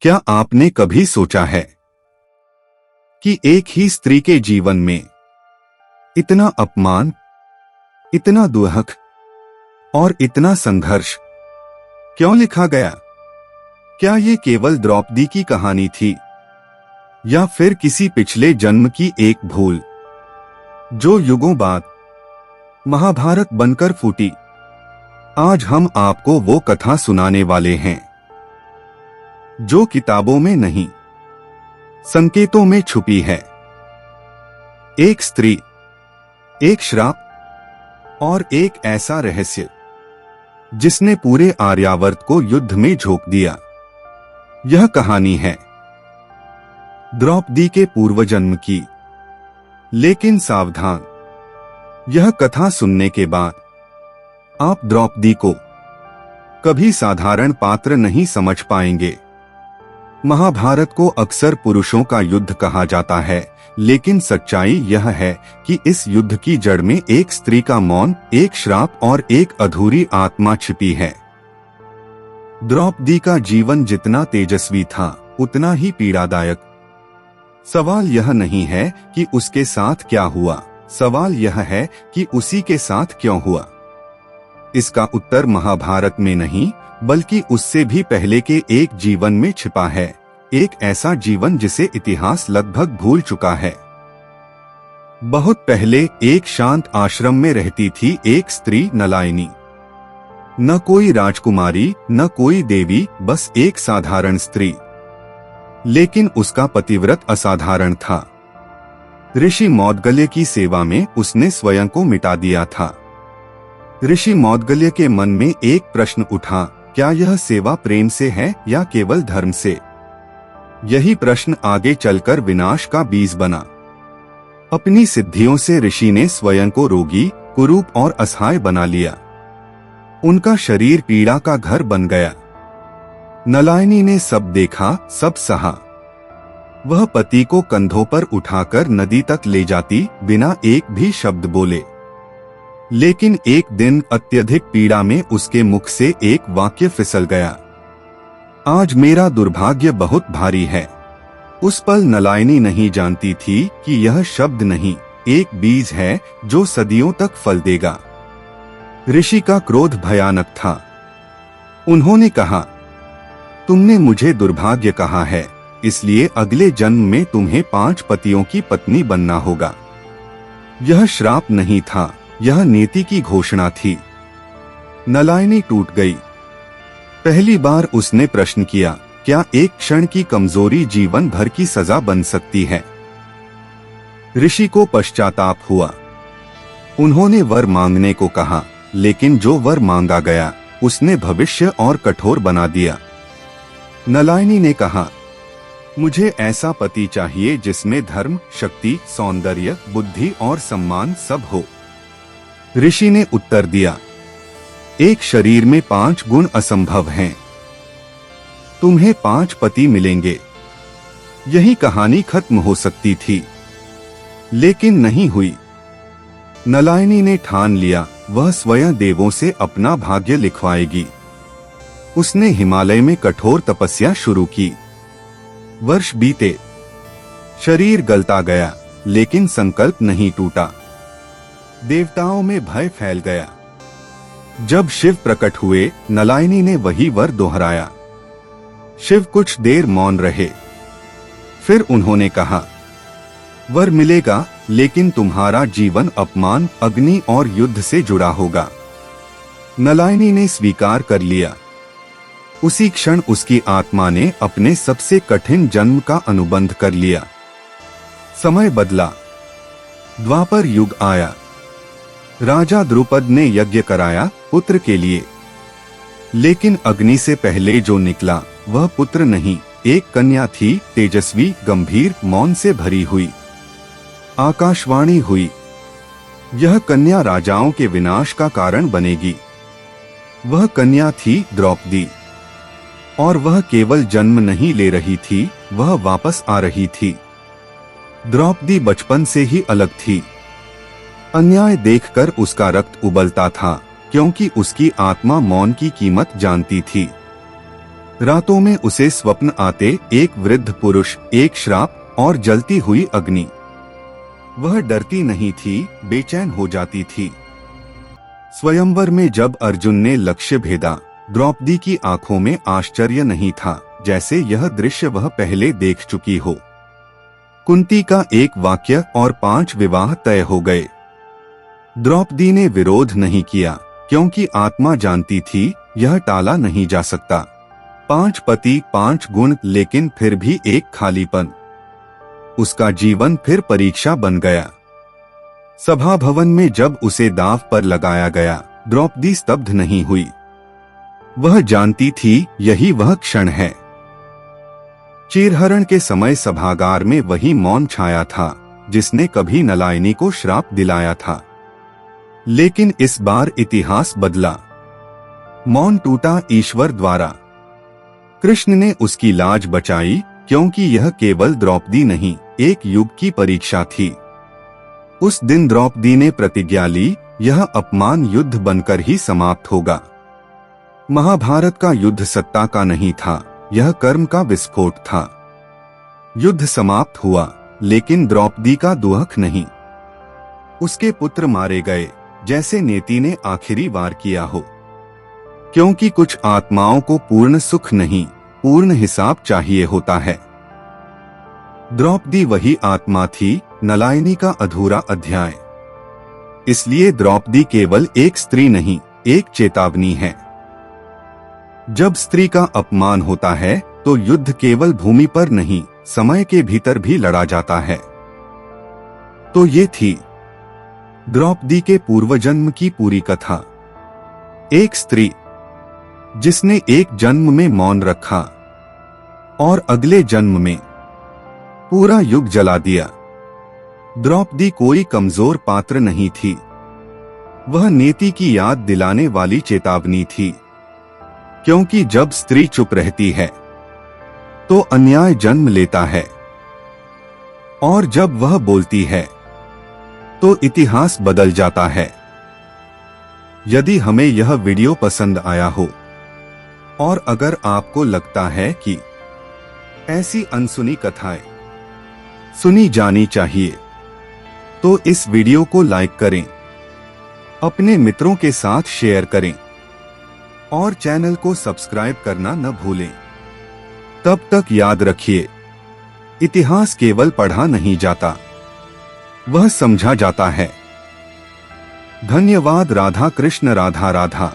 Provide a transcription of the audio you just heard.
क्या आपने कभी सोचा है कि एक ही स्त्री के जीवन में इतना अपमान, इतना दुख और इतना संघर्ष क्यों लिखा गया? क्या ये केवल द्रौपदी की कहानी थी या फिर किसी पिछले जन्म की एक भूल जो युगों बाद महाभारत बनकर फूटी? आज हम आपको वो कथा सुनाने वाले हैं जो किताबों में नहीं, संकेतों में छुपी है। एक स्त्री, एक श्राप और एक ऐसा रहस्य जिसने पूरे आर्यावर्त को युद्ध में झोंक दिया। यह कहानी है द्रौपदी के पूर्वजन्म की। लेकिन सावधान, यह कथा सुनने के बाद आप द्रौपदी को कभी साधारण पात्र नहीं समझ पाएंगे। महाभारत को अक्सर पुरुषों का युद्ध कहा जाता है, लेकिन सच्चाई यह है कि इस युद्ध की जड़ में एक स्त्री का मौन, एक श्राप और एक अधूरी आत्मा छिपी है। द्रौपदी का जीवन जितना तेजस्वी था, उतना ही पीड़ादायक। सवाल यह नहीं है कि उसके साथ क्या हुआ, सवाल यह है कि उसी के साथ क्यों हुआ। इसका उत्तर महाभारत में नहीं, बल्कि उससे भी पहले के एक जीवन में छिपा है। एक ऐसा जीवन जिसे इतिहास लगभग भूल चुका है। बहुत पहले एक शांत आश्रम में रहती थी एक स्त्री, नलायनी। न कोई राजकुमारी, न कोई देवी, बस एक साधारण स्त्री। लेकिन उसका पतिव्रत असाधारण था। ऋषि मौद्गल्य की सेवा में उसने स्वयं को मिटा दिया था। ऋषि मौद्गल्य के मन में एक प्रश्न उठा, क्या यह सेवा प्रेम से है या केवल धर्म से? यही प्रश्न आगे चलकर विनाश का बीज बना। अपनी सिद्धियों से ऋषि ने स्वयं को रोगी, कुरूप और असहाय बना लिया। उनका शरीर पीड़ा का घर बन गया। नलायनी ने सब देखा, सब सहा। वह पति को कंधों पर उठाकर नदी तक ले जाती, बिना एक भी शब्द बोले। लेकिन एक दिन अत्यधिक पीड़ा में उसके मुख से एक वाक्य फिसल गया, आज मेरा दुर्भाग्य बहुत भारी है। उस पल नलायनी नहीं जानती थी कि यह शब्द नहीं, एक बीज है जो सदियों तक फल देगा। ऋषि का क्रोध भयानक था। उन्होंने कहा, तुमने मुझे दुर्भाग्य कहा है, इसलिए अगले जन्म में तुम्हें 5 पतियों की पत्नी बनना होगा। यह श्राप नहीं था, यह नीति की घोषणा थी। नलायनी टूट गई। पहली बार उसने प्रश्न किया, क्या एक क्षण की कमजोरी जीवन भर की सजा बन सकती है? ऋषि को पश्चाताप हुआ। उन्होंने वर मांगने को कहा, लेकिन जो वर मांगा गया उसने भविष्य और कठोर बना दिया। नलायनी ने कहा, मुझे ऐसा पति चाहिए जिसमें धर्म, शक्ति, सौंदर्य, बुद्धि और सम्मान सब हो। ऋषि ने उत्तर दिया, एक शरीर में 5 गुण असंभव हैं। तुम्हें 5 पति मिलेंगे। यही कहानी खत्म हो सकती थी, लेकिन नहीं हुई। नलायनी ने ठान लिया, वह स्वयं देवों से अपना भाग्य लिखवाएगी। उसने हिमालय में कठोर तपस्या शुरू की। वर्ष बीते, शरीर गलता गया, लेकिन संकल्प नहीं टूटा। देवताओं में भय फैल गया। जब शिव प्रकट हुए, नलायनी ने वही वर दोहराया। शिव कुछ देर मौन रहे। फिर उन्होंने कहा, वर मिलेगा, लेकिन तुम्हारा जीवन अपमान, अग्नि और युद्ध से जुड़ा होगा। नलायनी ने स्वीकार कर लिया। उसी क्षण उसकी आत्मा ने अपने सबसे कठिन जन्म का अनुबंध कर लिया। समय बदला। द्वापर युग आया। राजा द्रुपद ने यज्ञ कराया पुत्र के लिए, लेकिन अग्नि से पहले जो निकला वह पुत्र नहीं, एक कन्या थी, तेजस्वी, गंभीर, मौन से भरी हुई। आकाशवाणी हुई, यह कन्या राजाओं के विनाश का कारण बनेगी। वह कन्या थी द्रौपदी, और वह केवल जन्म नहीं ले रही थी, वह वापस आ रही थी। द्रौपदी बचपन से ही अलग थी। अन्याय देखकर उसका रक्त उबलता था, क्योंकि उसकी आत्मा मौन की कीमत जानती थी। रातों में उसे स्वप्न आते, एक वृद्ध पुरुष, एक श्राप और जलती हुई अग्नि। वह डरती नहीं थी, बेचैन हो जाती थी। स्वयंवर में जब अर्जुन ने लक्ष्य भेदा, द्रौपदी की आंखों में आश्चर्य नहीं था, जैसे यह दृश्य वह पहले देख चुकी हो। कुंती का एक वाक्य और 5 विवाह तय हो गए। द्रौपदी ने विरोध नहीं किया, क्योंकि आत्मा जानती थी यह टाला नहीं जा सकता। 5 पति, 5 गुण, लेकिन फिर भी एक खालीपन। उसका जीवन फिर परीक्षा बन गया। सभा भवन में जब उसे दांव पर लगाया गया, द्रौपदी स्तब्ध नहीं हुई। वह जानती थी यही वह क्षण है। चीरहरण के समय सभागार में वही मौन छाया था जिसने कभी नलायनी को श्राप दिलाया था। लेकिन इस बार इतिहास बदला। मौन टूटा ईश्वर द्वारा। कृष्ण ने उसकी लाज बचाई, क्योंकि यह केवल द्रौपदी नहीं, एक युग की परीक्षा थी। उस दिन द्रौपदी ने प्रतिज्ञा ली, यह अपमान युद्ध बनकर ही समाप्त होगा। महाभारत का युद्ध सत्ता का नहीं था, यह कर्म का विस्फोट था। युद्ध समाप्त हुआ, लेकिन द्रौपदी का दुहक नहीं। उसके पुत्र मारे गए, जैसे नेति ने आखिरी वार किया हो। क्योंकि कुछ आत्माओं को पूर्ण सुख नहीं, पूर्ण हिसाब चाहिए होता है। द्रौपदी वही आत्मा थी, नलायनी का अधूरा अध्याय। इसलिए द्रौपदी केवल एक स्त्री नहीं, एक चेतावनी है। जब स्त्री का अपमान होता है तो युद्ध केवल भूमि पर नहीं, समय के भीतर भी लड़ा जाता है। तो ये थी द्रौपदी के पूर्वजन्म की पूरी कथा। एक स्त्री जिसने एक जन्म में मौन रखा और अगले जन्म में पूरा युग जला दिया। द्रौपदी कोई कमजोर पात्र नहीं थी, वह नेति की याद दिलाने वाली चेतावनी थी। क्योंकि जब स्त्री चुप रहती है तो अन्याय जन्म लेता है, और जब वह बोलती है तो इतिहास बदल जाता है। यदि हमें यह वीडियो पसंद आया हो और अगर आपको लगता है कि ऐसी अनसुनी कथाएं सुनी जानी चाहिए, तो इस वीडियो को लाइक करें, अपने मित्रों के साथ शेयर करें और चैनल को सब्सक्राइब करना न भूलें। तब तक याद रखिए, इतिहास केवल पढ़ा नहीं जाता, वह समझा जाता है। धन्यवाद। राधा कृष्ण। राधा राधा।